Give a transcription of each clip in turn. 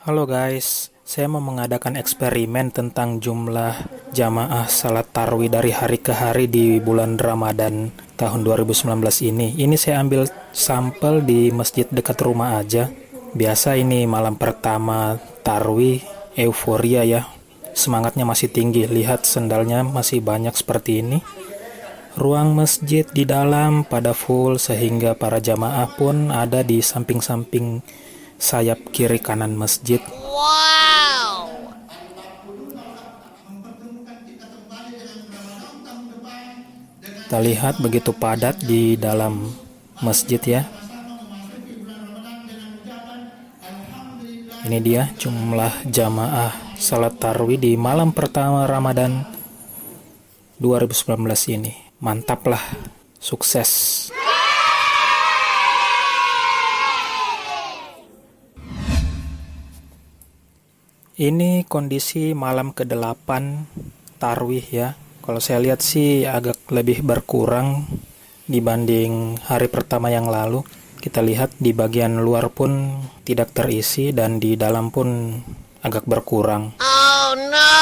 Halo guys, saya mau mengadakan eksperimen tentang jumlah jamaah salat tarawih dari hari ke hari di bulan Ramadan tahun 2019 ini. Ini saya ambil sampel di masjid dekat rumah aja. Biasa ini malam pertama tarawih, euforia ya. Semangatnya masih tinggi, lihat sendalnya masih banyak seperti ini. Ruang masjid di dalam pada full sehingga para jamaah pun ada di samping-samping sayap kiri kanan masjid. Wow! Kita lihat begitu padat di dalam masjid ya. Ini dia jumlah jamaah salat tarawih di malam pertama Ramadan 2019 ini. Mantap lah, sukses. Ini kondisi malam ke-8 tarawih ya. Kalau saya lihat sih agak lebih berkurang dibanding hari pertama yang lalu. Kita lihat di bagian luar pun tidak terisi dan di dalam pun agak berkurang. Oh no!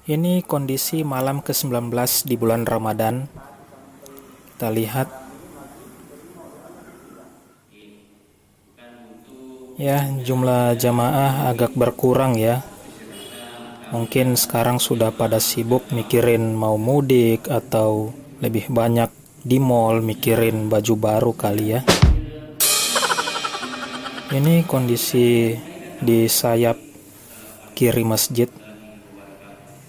Ini kondisi malam ke-19 di bulan Ramadan. Kita lihat ya, jumlah jamaah agak berkurang ya. Mungkin sekarang sudah pada sibuk mikirin mau mudik atau lebih banyak di mall mikirin baju baru kali ya. Ini kondisi di sayap kiri masjid.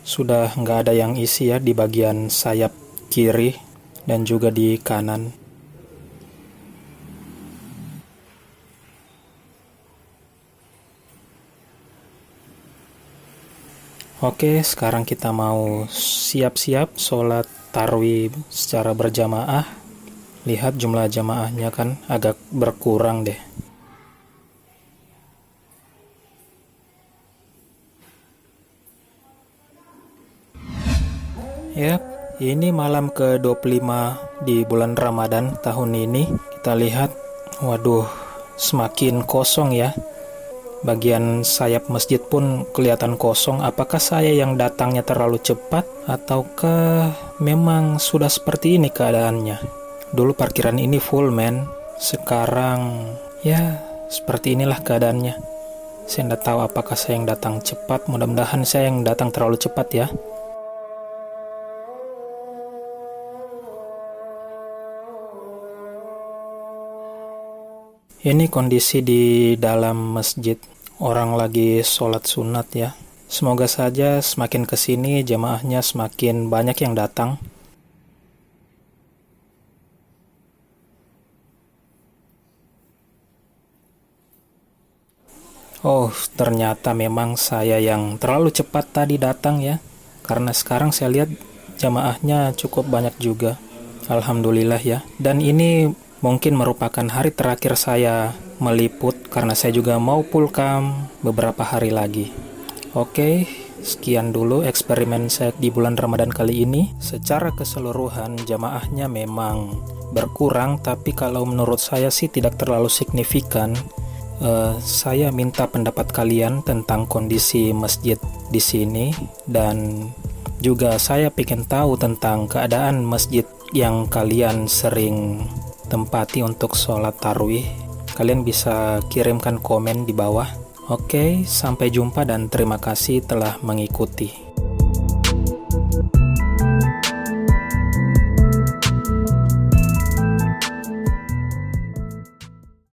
Sudah nggak ada yang isi ya di bagian sayap kiri dan juga di kanan. Oke, sekarang kita mau siap-siap sholat tarawih secara berjamaah. Lihat jumlah jamaahnya kan agak berkurang deh. Ya, ini malam ke-25 di bulan Ramadan tahun ini. Kita lihat, waduh, semakin kosong ya. Bagian sayap masjid pun kelihatan kosong. Apakah saya yang datangnya terlalu cepat ataukah memang sudah seperti ini keadaannya? Dulu parkiran ini full men. Sekarang ya seperti inilah keadaannya. Saya tidak tahu apakah saya yang datang cepat. Mudah-mudahan saya yang datang terlalu cepat ya. Ini kondisi di dalam masjid, orang lagi sholat sunat ya. Semoga saja semakin kesini jamaahnya semakin banyak yang datang. Oh, ternyata memang saya yang terlalu cepat tadi datang ya. Karena sekarang saya lihat jamaahnya cukup banyak juga. Alhamdulillah ya. Dan ini mungkin merupakan hari terakhir saya meliput karena saya juga mau pulkam beberapa hari lagi. Oke, sekian dulu eksperimen saya di bulan Ramadan kali ini. Secara keseluruhan jamaahnya memang berkurang, tapi kalau menurut saya sih tidak terlalu signifikan. Saya minta pendapat kalian tentang kondisi masjid di sini dan juga saya pengen tahu tentang keadaan masjid yang kalian sering tempati untuk sholat tarawih. Kalian bisa kirimkan komen di bawah. Oke, sampai jumpa dan terima kasih telah mengikuti.